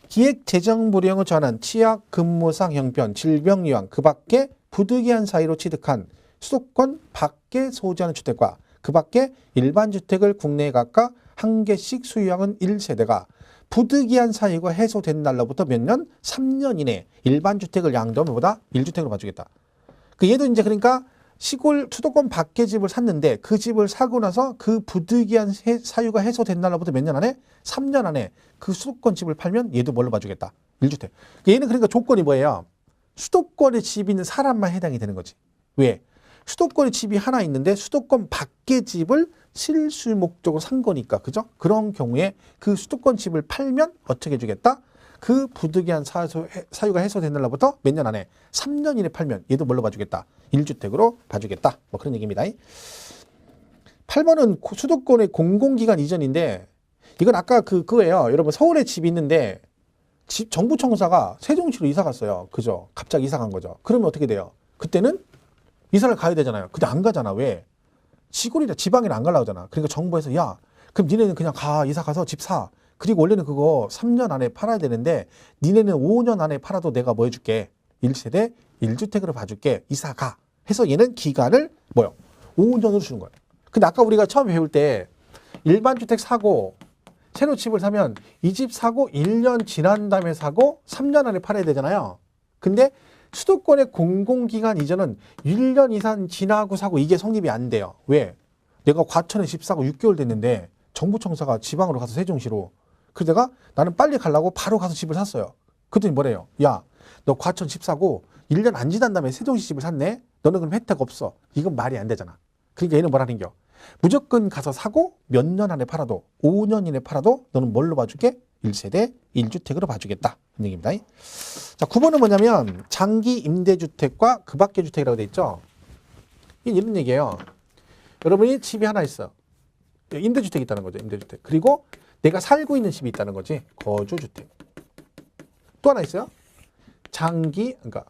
기획재정부령을 전한 치약, 근무상 형편, 질병 이황, 그 밖에 부득이한 사유로 취득한 수도권 밖에 소지하는 주택과 그 밖에 일반 주택을 국내에 각각 한 개씩 소유하는 1세대가 부득이한 사유가 해소된 날로부터 몇 년? 3년 이내 일반 주택을 양도하면 보다 1주택으로 봐주겠다. 그 얘도 이제 그러니까 시골 수도권 밖에 집을 샀는데 그 집을 사고 나서 그 부득이한 사유가 해소된 날로부터 몇 년 안에? 3년 안에 그 수도권 집을 팔면 얘도 뭘로 봐주겠다? 1주택. 얘는 그러니까 조건이 뭐예요? 수도권에 집이 있는 사람만 해당이 되는 거지. 왜? 수도권에 집이 하나 있는데 수도권 밖에 집을 실수 목적으로 산 거니까. 그죠? 그런 경우에 그 수도권 집을 팔면 어떻게 해주겠다? 그 부득이한 사유가 해소된 날로부터 몇 년 안에? 3년 이내 팔면 얘도 뭘로 봐주겠다? 1주택으로 봐주겠다. 뭐 그런 얘기입니다. 8번은 수도권의 공공기관 이전인데, 이건 아까 그거예요. 여러분, 서울에 집이 있는데 정부 청사가 세종시로 이사 갔어요. 그죠? 갑자기 이사 간 거죠. 그러면 어떻게 돼요? 그때는 이사를 가야 되잖아요. 근데 안 가잖아. 왜? 시골이라 지방에는 안 가려고 하잖아. 그러니까 정부에서 야, 그럼 니네는 그냥 가, 이사 가서 집 사. 그리고 원래는 그거 3년 안에 팔아야 되는데 니네는 5년 안에 팔아도 내가 뭐 해줄게? 1세대 1주택으로 봐줄게. 이사 가. 해서 얘는 기간을 뭐요? 5년으로 주는 거예요. 근데 아까 우리가 처음 배울 때 일반 주택 사고 새로 집을 사면 이 집 사고 1년 지난 다음에 사고 3년 안에 팔아야 되잖아요. 근데 수도권의 공공기관 이전은 1년 이상 지나고 사고 이게 성립이 안 돼요. 왜? 내가 과천에 집 사고 6개월 됐는데 정부 청사가 지방으로 가서 세종시로. 그래서 내가 나는 빨리 가려고 바로 가서 집을 샀어요. 그랬더니 뭐래요? 야, 너 과천 집 사고 1년 안 지난 다음에 세종시 집을 샀네? 너는 그럼 혜택 없어. 이건 말이 안 되잖아. 그러니까 얘는 뭐라는 겨? 무조건 가서 사고 몇 년 안에 팔아도 5년 이내 팔아도 너는 뭘로 봐줄게? 1세대 1주택으로 봐주겠다. 이 얘기입니다. 자, 9번은 뭐냐면 장기 임대주택과 그 밖의 주택이라고 돼 있죠. 이런 얘기예요. 여러분이 집이 하나 있어. 임대주택이 있다는 거죠. 임대주택. 그리고 내가 살고 있는 집이 있다는 거지. 거주주택. 또 하나 있어요. 장기, 그러니까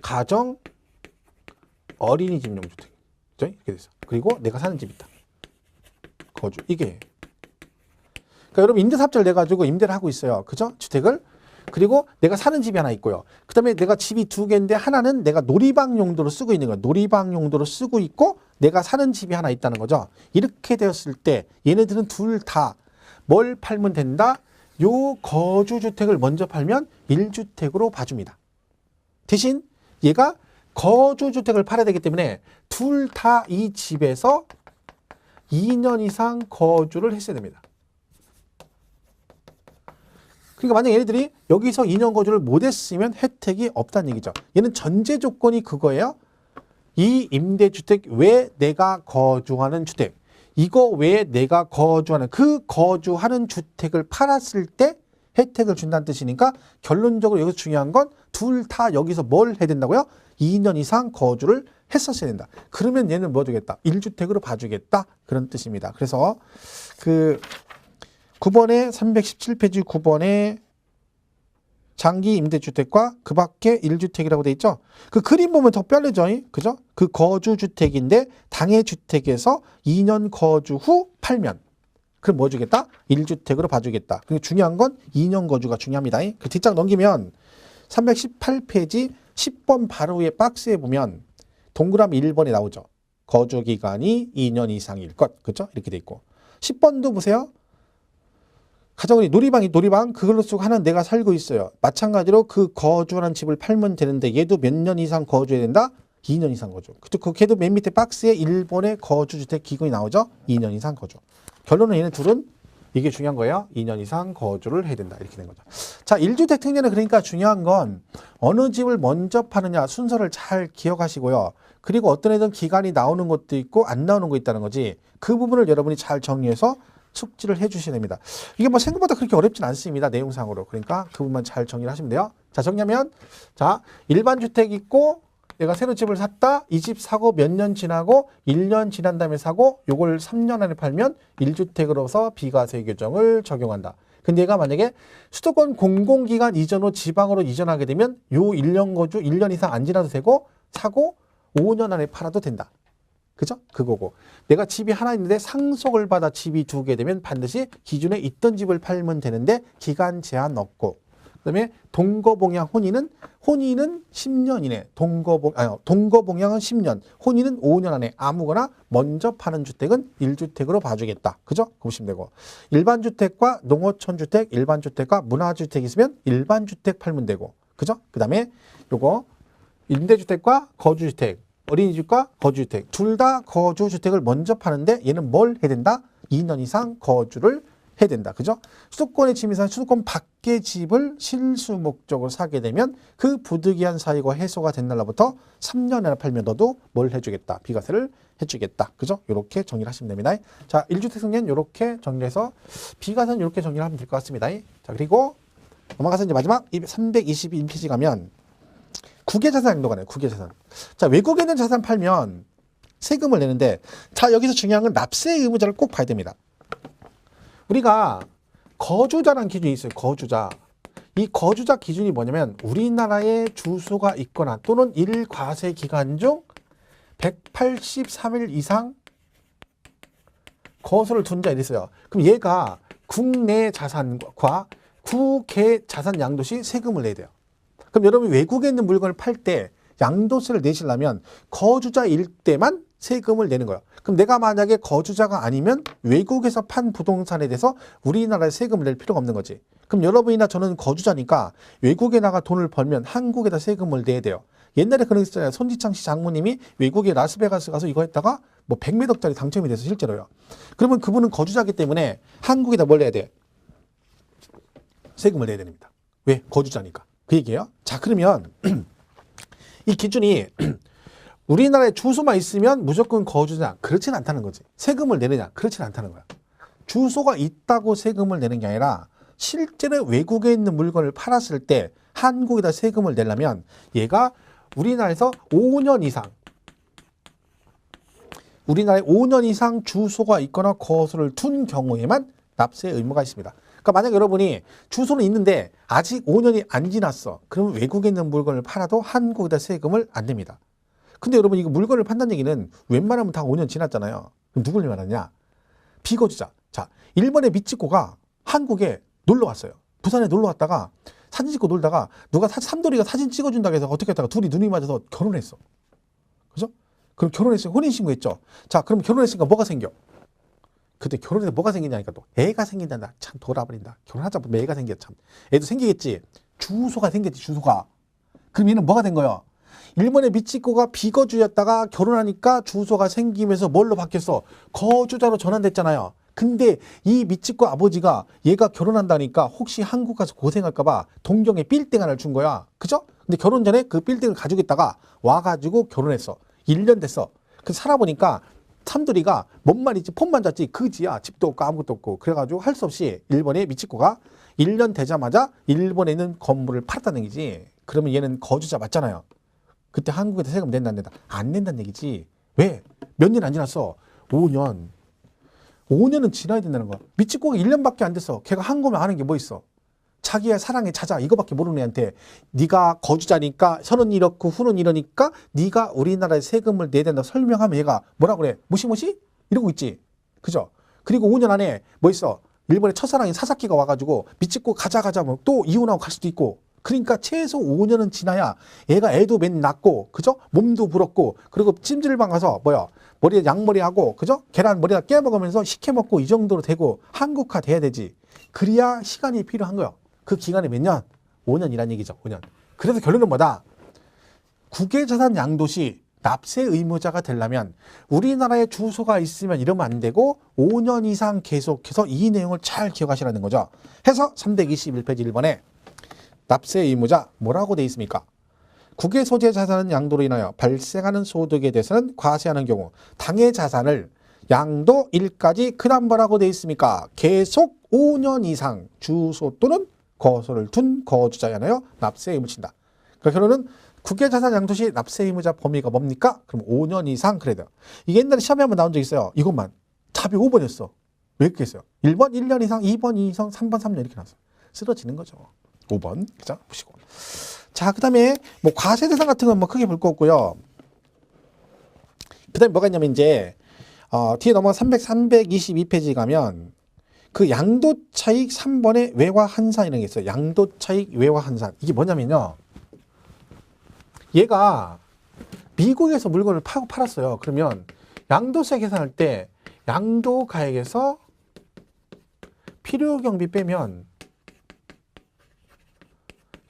가정 어린이집용 주택. 그죠? 이렇게 돼 있어. 그리고 내가 사는 집이 있다. 거주. 이게. 그러니까 여러분 임대사업자를 내가지고 임대를 하고 있어요. 그죠? 주택을. 그리고 내가 사는 집이 하나 있고요. 그 다음에 내가 집이 2개인데 하나는 내가 놀이방 용도로 쓰고 있는 거야. 놀이방 용도로 쓰고 있고 내가 사는 집이 하나 있다는 거죠. 이렇게 되었을 때 얘네들은 둘 다 뭘 팔면 된다? 요 거주주택을 먼저 팔면 1주택으로 봐줍니다. 대신 얘가 거주주택을 팔아야 되기 때문에 둘 다 이 집에서 2년 이상 거주를 했어야 됩니다. 그러니까 만약 얘네들이 여기서 2년 거주를 못했으면 혜택이 없다는 얘기죠. 얘는 전제 조건이 그거예요. 이 임대주택 외에 내가 거주하는 주택, 이거 외에 내가 거주하는 그 거주하는 주택을 팔았을 때 혜택을 준다는 뜻이니까 결론적으로 여기서 중요한 건 둘 다 여기서 뭘 해야 된다고요? 2년 이상 거주를 했었어야 된다. 그러면 얘는 뭐 주겠다? 1주택으로 봐주겠다. 그런 뜻입니다. 그래서 그 9번에 317페이지 9번에 장기 임대주택과 그 밖에 1주택이라고 돼 있죠. 그 그림 보면 더 뼈려져. 그죠? 그 거주주택인데 당해주택에서 2년 거주 후 팔면 그럼 뭐 주겠다? 1주택으로 봐주겠다. 그리고 중요한 건 2년 거주가 중요합니다. 그 뒷장 넘기면 318페이지 10번 바로 위에 박스에 보면 동그라미 1번에 나오죠. 거주기간이 2년 이상일 것. 그죠? 이렇게 돼 있고 10번도 보세요. 가정원이 놀이방 그걸로 쓰고 하는 내가 살고 있어요. 마찬가지로 그 거주하는 집을 팔면 되는데 얘도 몇 년 이상 거주해야 된다? 2년 이상 거주. 그 걔도 맨 밑에 박스에 일본의 거주주택 기준이 나오죠? 2년 이상 거주. 결론은 얘네 둘은 이게 중요한 거예요. 2년 이상 거주를 해야 된다. 이렇게 된 거죠. 자, 1주택 특례는 그러니까 중요한 건 어느 집을 먼저 파느냐 순서를 잘 기억하시고요. 그리고 어떤 애든 기간이 나오는 것도 있고 안 나오는 거 있다는 거지. 그 부분을 여러분이 잘 정리해서 숙지를 해 주셔야 됩니다. 이게 뭐 생각보다 그렇게 어렵진 않습니다. 내용상으로. 그러니까 그 부분만 잘 정리를 하시면 돼요. 자, 정리하면 자, 일반 주택 있고 내가 새로 집을 샀다. 이 집 사고 몇 년 지나고 1년 지난 다음에 사고 요걸 3년 안에 팔면 1주택으로서 비과세 규정을 적용한다. 근데 얘가 만약에 수도권 공공기관 이전 후 지방으로 이전하게 되면 요 1년 거주 1년 이상 안 지나도 되고 사고 5년 안에 팔아도 된다. 그죠? 그거고. 내가 집이 하나 있는데 상속을 받아 집이 두 개 되면 반드시 기존에 있던 집을 팔면 되는데 기간 제한 없고. 그다음에 동거봉양 혼인은 10년 이내. 동거봉양은 10년. 혼인은 5년 안에 아무거나 먼저 파는 주택은 1주택으로 봐주겠다. 그죠? 그거 보시면 되고. 일반 주택과 농어촌 주택, 일반 주택과 문화주택이 있으면 일반 주택 팔면 되고. 그죠? 그다음에 요거 임대주택과 거주주택. 어린이집과 거주주택 둘 다 거주주택을 먼저 파는데 얘는 뭘 해야 된다? 2년 이상 거주를 해야 된다. 그죠? 수도권의 침입한 수도권 밖의 집을 실수 목적으로 사게 되면 그 부득이한 사유가 해소가 된 날로부터 3년 안에 팔면 너도 뭘 해주겠다? 비과세를 해주겠다. 그죠? 이렇게 정리를 하시면 됩니다. 자, 1주택 승계는 이렇게 정리해서 비과세는 이렇게 정리를 하면 될 것 같습니다. 자, 그리고 넘어가서 이제 마지막 322페이지 가면 국외자산 양도가네요. 국외자산. 자, 외국에 있는 자산 팔면 세금을 내는데 자, 여기서 중요한 건 납세 의무자를 꼭 봐야 됩니다. 우리가 거주자라는 기준이 있어요. 거주자. 이 거주자 기준이 뭐냐면 우리나라에 주소가 있거나 또는 일과세 기간 중 183일 이상 거소를 둔 자 이랬어요. 그럼 얘가 국내 자산과 국외 자산 양도 시 세금을 내야 돼요. 그럼 여러분이 외국에 있는 물건을 팔 때 양도세를 내시려면 거주자일 때만 세금을 내는 거예요. 그럼 내가 만약에 거주자가 아니면 외국에서 판 부동산에 대해서 우리나라에 세금을 낼 필요가 없는 거지. 그럼 여러분이나 저는 거주자니까 외국에 나가 돈을 벌면 한국에다 세금을 내야 돼요. 옛날에 그런 거 있잖아요. 손지창 씨 장모님이 외국에 라스베가스 가서 이거 했다가 뭐 100매덕짜리 당첨이 돼서 실제로요. 그러면 그분은 거주자이기 때문에 한국에다 뭘 내야 돼? 세금을 내야 됩니다. 왜? 거주자니까. 그 얘기예요. 자, 그러면 이 기준이 우리나라에 주소만 있으면 무조건 거주자. 그렇진 않다는 거지. 세금을 내느냐? 그렇진 않다는 거야. 주소가 있다고 세금을 내는 게 아니라 실제로 외국에 있는 물건을 팔았을 때 한국에다 세금을 내려면 얘가 우리나라에서 5년 이상 우리나라에 5년 이상 주소가 있거나 거소를 둔 경우에만 납세 의무가 있습니다. 그러니까 만약 여러분이 주소는 있는데 아직 5년이 안 지났어. 그러면 외국에 있는 물건을 팔아도 한국에다 세금을 안 냅니다. 근데 여러분 이거 물건을 판다는 얘기는 웬만하면 다 5년 지났잖아요. 그럼 누굴 말하냐? 비거주자. 자, 일본의 미치코가 한국에 놀러 왔어요. 부산에 놀러 왔다가 사진 찍고 놀다가 누가 삼돌이가 사진 찍어준다고 해서 어떻게 했다가 둘이 눈이 맞아서 결혼했어. 그죠? 그럼 결혼했으니까 혼인신고했죠. 자, 그럼 결혼했으니까 뭐가 생겨? 그때 결혼해서 뭐가 생기냐니까 또 애가 생긴다. 참 돌아버린다. 결혼하자마자 애가 생겨 참. 애도 생기겠지. 주소가 생겼지 주소가. 그럼 얘는 뭐가 된 거야? 일본의 미치코가 비거주였다가 결혼하니까 주소가 생기면서 뭘로 바뀌었어? 거주자로 전환됐잖아요. 근데 이 미치코 아버지가 얘가 결혼한다니까 혹시 한국 가서 고생할까봐 동경에 빌딩 하나를 준 거야. 그죠? 근데 결혼 전에 그 빌딩을 가지고 있다가 와가지고 결혼했어. 1년 됐어. 그래서 살아보니까 삼돌이가 뭔 말이지 폰만 잤지 그지야. 집도 없고 아무것도 없고 그래가지고 할 수 없이 일본의 미치코가 1년 되자마자 일본에 있는 건물을 팔았다는 얘기지. 그러면 얘는 거주자 맞잖아요. 그때 한국에서 세금 낸다 안 낸다? 안 낸다는 얘기지. 왜? 몇 년 안 지났어? 5년. 5년은 지나야 된다는 거야. 미치코가 1년밖에 안 됐어. 걔가 한국에 아는 게 뭐 있어? 자기의 사랑의 자자 이거밖에 모르는 애한테 네가 거주자니까 선은 이렇고 후는 이러니까 네가 우리나라에 세금을 내야 된다고 설명하면 얘가 뭐라 그래? 무시무시? 이러고 있지. 그죠? 그리고 5년 안에 뭐 있어? 일본의 첫사랑인 사사키가 와가지고 미치코 가자 뭐 또 이혼하고 갈 수도 있고. 그러니까 최소 5년은 지나야 얘가 애도 맨 낳고 그죠? 몸도 부럽고 그리고 찜질방 가서 뭐야? 머리에 양머리하고 그죠? 계란 머리에다 깨먹으면서 식혜 먹고 이 정도로 되고 한국화 돼야 되지. 그래야 시간이 필요한 거야. 그 기간이 몇 년? 5년이란 얘기죠. 5년. 그래서 결론은 뭐다? 국외자산 양도시 납세 의무자가 되려면 우리나라에 주소가 있으면 이러면 안 되고 5년 이상 계속해서 이 내용을 잘 기억하시라는 거죠. 해서 321페이지 1번에 납세 의무자 뭐라고 돼 있습니까? 국외 소재 자산 양도로 인하여 발생하는 소득에 대해서는 과세하는 경우 당해 자산을 양도 1까지 그다음 뭐라고 돼 있습니까? 계속 5년 이상 주소 또는 거소를 둔 거주자에 한하여 납세 의무 친다. 그러니까 결론은 국외자산 양도시 납세 의무자 범위가 뭡니까? 그럼 5년 이상 그래야 돼요. 이게 옛날에 시험에 한번 나온 적 있어요. 이것만. 답이 5번이었어. 왜 그렇게 했어요? 1번 1년 이상, 2번 2 이상, 3번 3년 이렇게 나왔어요. 쓰러지는 거죠. 5번. 그죠? 보시고. 자, 그 다음에 뭐 과세 대상 같은 건 뭐 크게 볼 거 없고요. 그 다음에 뭐가 있냐면 이제 뒤에 넘어 322페이지 가면 그 양도차익 3번에 외화환산이라는 게 있어요. 양도차익 외화환산. 이게 뭐냐면요. 얘가 미국에서 물건을 팔았어요. 그러면 양도세 계산할 때 양도가액에서 필요경비 빼면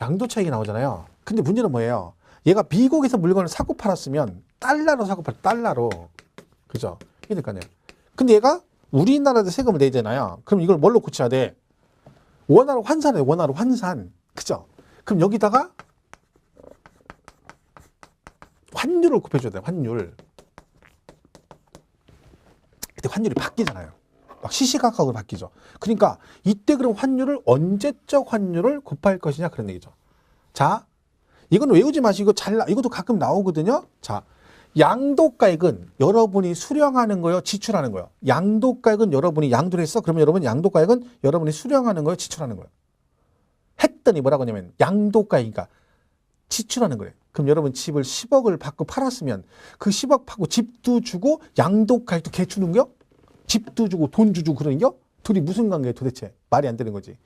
양도차익이 나오잖아요. 근데 문제는 뭐예요? 얘가 미국에서 물건을 사고 팔았으면 달러로 사고 팔았 달러로. 그죠? 이게 될 거 아니에요. 근데 얘가 우리나라에서 세금을 내야 되잖아요. 그럼 이걸 뭘로 고쳐야 돼? 원화로 환산해. 원화로 환산. 그죠? 그럼 여기다가 환율을 곱해줘야 돼요. 환율. 그때 환율이 바뀌잖아요. 막 시시각각으로 바뀌죠. 그러니까 이때 그럼 환율을 언제적 환율을 곱할 것이냐 그런 얘기죠. 자, 이건 외우지 마시고 이것도 가끔 나오거든요. 자, 양도가액은 여러분이 수령하는 거요, 지출하는 거요. 양도가액은 여러분이 양도를 했어. 그러면 여러분 양도가액은 여러분이 수령하는 거요, 지출하는 거요. 했더니 뭐라고 하냐면 양도가액이니까 지출하는 거예요. 그럼 여러분 집을 10억을 받고 팔았으면 그 10억 받고 집도 주고 양도가액도 개주는 겨? 집도 주고 돈도 주고 그러는 겨? 둘이 무슨 관계야 도대체? 말이 안 되는 거지.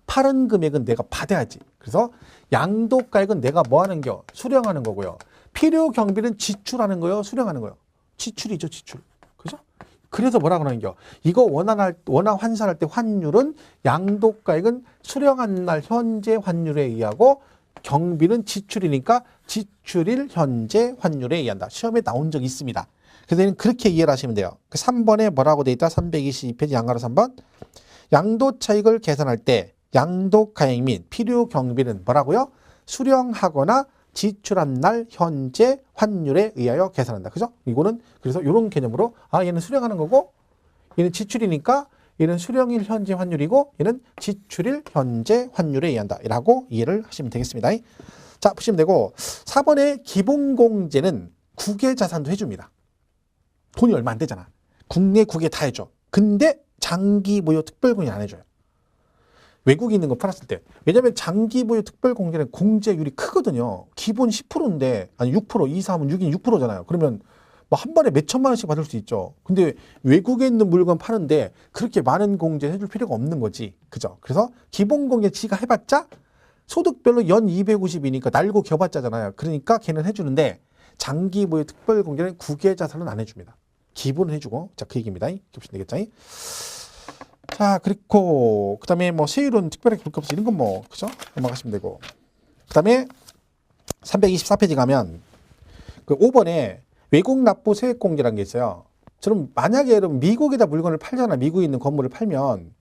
팔은 금액은 내가 받아야지. 그래서 양도가액은 내가 뭐 하는 겨? 수령하는 거고요. 필요 경비는 지출하는 거요, 수령하는 거요. 지출이죠, 지출. 그죠? 그래서 뭐라고 하는 겨? 이거 원화 환산할 때 환율은 양도가액은 수령한 날 현재 환율에 의하고 경비는 지출이니까 지출일 현재 환율에 의한다. 시험에 나온 적이 있습니다. 그래서 그렇게 이해를 하시면 돼요. 3번에 뭐라고 돼 있다? 322페이지 양가로 3번. 양도 차익을 계산할 때 양도가액 및 필요 경비는 뭐라고요? 수령하거나 지출한 날 현재 환율에 의하여 계산한다. 그죠? 이거는 그래서 이런 개념으로 얘는 수령하는 거고 얘는 지출이니까 얘는 수령일 현재 환율이고 얘는 지출일 현재 환율에 의한다. 라고 이해를 하시면 되겠습니다. 자, 보시면 되고 4번의 기본공제는 국외자산도 해줍니다. 돈이 얼마 안 되잖아. 국내 국외 다 해줘. 근데 장기 무효 특별공제 안 해줘요. 외국에 있는 거 팔았을 때. 왜냐면 장기 무효 특별공제는 공제율이 크거든요. 기본 10%인데 아니 6%, 2, 3은 6인 6%잖아요. 그러면 뭐 한 번에 몇 천만 원씩 받을 수 있죠. 근데 외국에 있는 물건 파는데 그렇게 많은 공제 해줄 필요가 없는 거지. 그죠? 그래서 기본 공제 지가 해봤자 소득별로 연 250이니까 날고 겨봤자잖아요. 그러니까 걔는 해주는데 장기 무효 특별공제는 국외자산은 안 해줍니다. 기본은 해주고. 자, 그 얘기입니다. 이렇게 보시면 되겠죠? 자, 그리고 그 다음에 뭐 세율은 특별하게 볼 게 없어. 이런 건 뭐 그죠? 넘어가시면 되고. 그 다음에 324페이지 가면 그 5번에 외국 납부 세액 공제라는 게 있어요. 저는 만약에 여러분 미국에다 물건을 팔잖아. 미국에 있는 건물을 팔면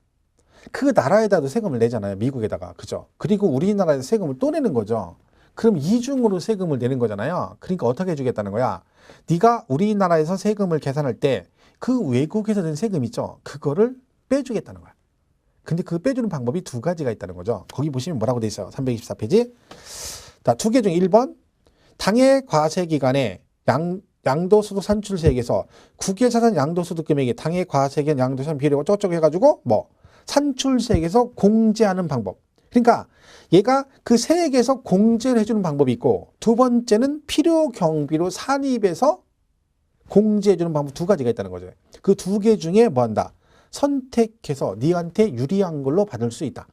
그 나라에다도 세금을 내잖아요. 미국에다가. 그죠? 그리고 우리나라에서 세금을 또 내는 거죠. 그럼 이중으로 세금을 내는 거잖아요. 그러니까 어떻게 해주겠다는 거야? 네가 우리나라에서 세금을 계산할 때 그 외국에서 낸 세금 있죠? 그거를 빼주겠다는 거야. 근데 그 빼주는 방법이 두 가지가 있다는 거죠. 거기 보시면 뭐라고 돼 있어요. 324페이지. 자, 두 개 중 1번. 당해 과세 기간에 양도소득 산출세액에서 국외자산 양도소득 금액이 당해 과세기간 양도소득 비례고 쪼쪼 해가지고 뭐 산출세액에서 공제하는 방법. 그러니까 얘가 그 세액에서 공제를 해주는 방법이 있고 두 번째는 필요 경비로 산입해서 공제해주는 방법 두 가지가 있다는 거죠. 그 두 개 중에 뭐 한다? 선택해서 니한테 유리한 걸로 받을 수 있다.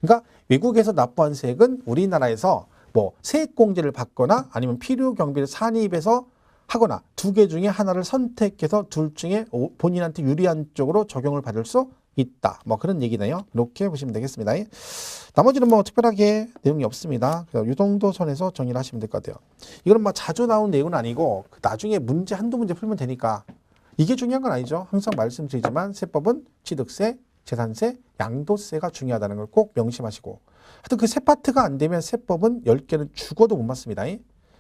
그러니까 외국에서 납부한 세액은 우리나라에서 뭐 세액공제를 받거나 아니면 필요 경비를 산입해서 하거나 두 개 중에 하나를 선택해서 둘 중에 본인한테 유리한 쪽으로 적용을 받을 수 있다. 뭐 그런 얘기네요. 이렇게 보시면 되겠습니다. 나머지는 뭐 특별하게 내용이 없습니다. 이 정도 선에서 정리를 하시면 될 것 같아요. 이건 뭐 자주 나온 내용은 아니고 나중에 문제 한두 문제 풀면 되니까 이게 중요한 건 아니죠. 항상 말씀드리지만 세법은 취득세, 재산세, 양도세가 중요하다는 걸 꼭 명심하시고 하여튼 그 세 파트가 안 되면 세법은 10개는 죽어도 못 맞습니다.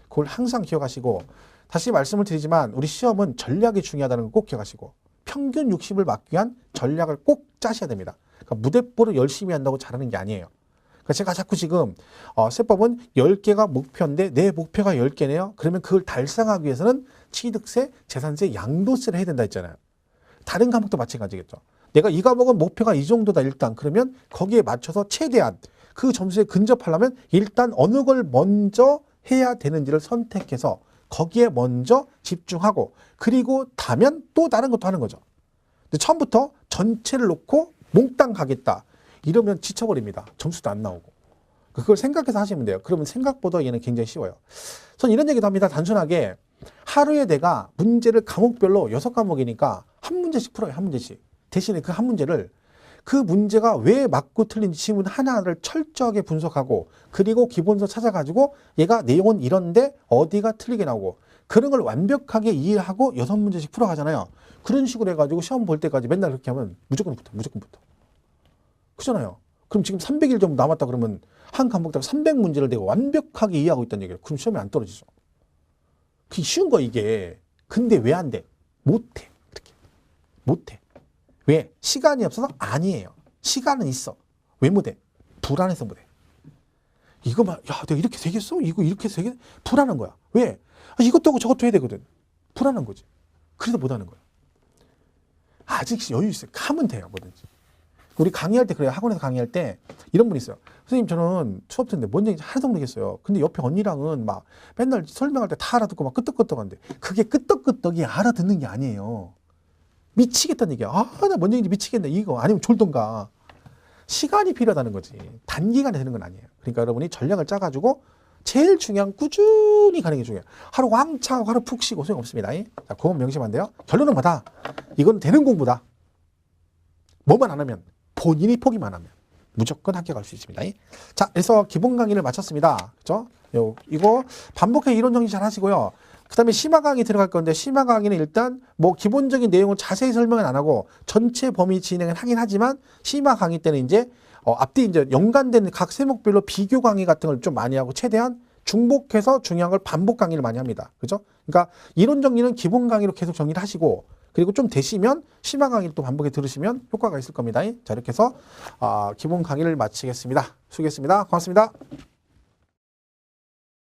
그걸 항상 기억하시고 다시 말씀을 드리지만 우리 시험은 전략이 중요하다는 걸 꼭 기억하시고 평균 60을 막기 위한 전략을 꼭 짜셔야 됩니다. 그러니까 무대뽀를 열심히 한다고 잘하는 게 아니에요. 그러니까 제가 자꾸 지금 세법은 10개가 목표인데 내 목표가 10개네요. 그러면 그걸 달성하기 위해서는 취득세, 재산세, 양도세를 해야 된다 했잖아요. 다른 과목도 마찬가지겠죠. 내가 이 과목은 목표가 이 정도다 일단 그러면 거기에 맞춰서 최대한 그 점수에 근접하려면 일단 어느 걸 먼저 해야 되는지를 선택해서 거기에 먼저 집중하고 그리고 다면 또 다른 것도 하는 거죠. 근데 처음부터 전체를 놓고 몽땅 가겠다. 이러면 지쳐버립니다. 점수도 안 나오고. 그걸 생각해서 하시면 돼요. 그러면 생각보다 얘는 굉장히 쉬워요. 전 이런 얘기도 합니다. 단순하게 하루에 내가 문제를 과목별로 6과목이니까 한 문제씩 풀어요. 한 문제씩. 대신에 그 한 문제를 그 문제가 왜 맞고 틀린지 지문 하나를 철저하게 분석하고 그리고 기본서 찾아가지고 얘가 내용은 이런데 어디가 틀리게 나오고 그런 걸 완벽하게 이해하고 6문제씩 풀어가잖아요. 그런 식으로 해가지고 시험 볼 때까지 맨날 그렇게 하면 무조건 붙어. 무조건 붙어. 그잖아요. 그럼 지금 300일 정도 남았다 그러면 한 과목당 300문제를 내가 완벽하게 이해하고 있다는 얘기예요. 그럼 시험에 안 떨어지죠. 그게 쉬운 거 이게. 근데 왜 안 돼? 못해. 그렇게. 못해. 왜? 시간이 없어서? 아니에요. 시간은 있어. 왜 못해? 불안해서 못해. 이거 막, 야, 내가 이렇게 되겠어? 이거 이렇게 되겠어? 불안한 거야. 왜? 이것도 하고 저것도 해야 되거든. 불안한 거지. 그래서 못하는 거야. 아직 여유 있어요. 하면 돼요. 뭐든지. 우리 강의할 때 그래요. 학원에서 강의할 때 이런 분이 있어요. 선생님 저는 수업 듣는데 뭔 얘기인지 하나도 모르겠어요. 근데 옆에 언니랑은 막 맨날 설명할 때 다 알아듣고 막 끄떡끄떡한데 그게 끄떡끄떡이 알아듣는 게 아니에요. 미치겠다는 얘기야. 나 뭔 얘기인지 미치겠네. 이거 아니면 졸던가. 시간이 필요하다는 거지. 단기간에 되는 건 아니에요. 그러니까 여러분이 전략을 짜가지고 제일 중요한 꾸준히 가는 게 중요해요. 하루 왕창 하루 푹 쉬고 소용없습니다. 자, 그건 명심하면 돼요. 결론은 뭐다? 이건 되는 공부다. 뭐만 안 하면 본인이 포기만 하면 무조건 합격할 수 있습니다. 자, 그래서 기본 강의를 마쳤습니다. 그죠? 이거 반복해 이론 정리 잘 하시고요. 그 다음에 심화 강의 들어갈 건데 심화 강의는 일단 뭐 기본적인 내용을 자세히 설명은 안 하고 전체 범위 진행을 하긴 하지만 심화 강의 때는 이제 앞뒤 이제 연관된 각 세목별로 비교 강의 같은 걸 좀 많이 하고 최대한 중복해서 중요한 걸 반복 강의를 많이 합니다. 그죠? 그러니까 이론 정리는 기본 강의로 계속 정리를 하시고 그리고 좀 되시면 심화 강의를 또 반복해 들으시면 효과가 있을 겁니다. 자, 이렇게 해서 기본 강의를 마치겠습니다. 수고했습니다. 고맙습니다.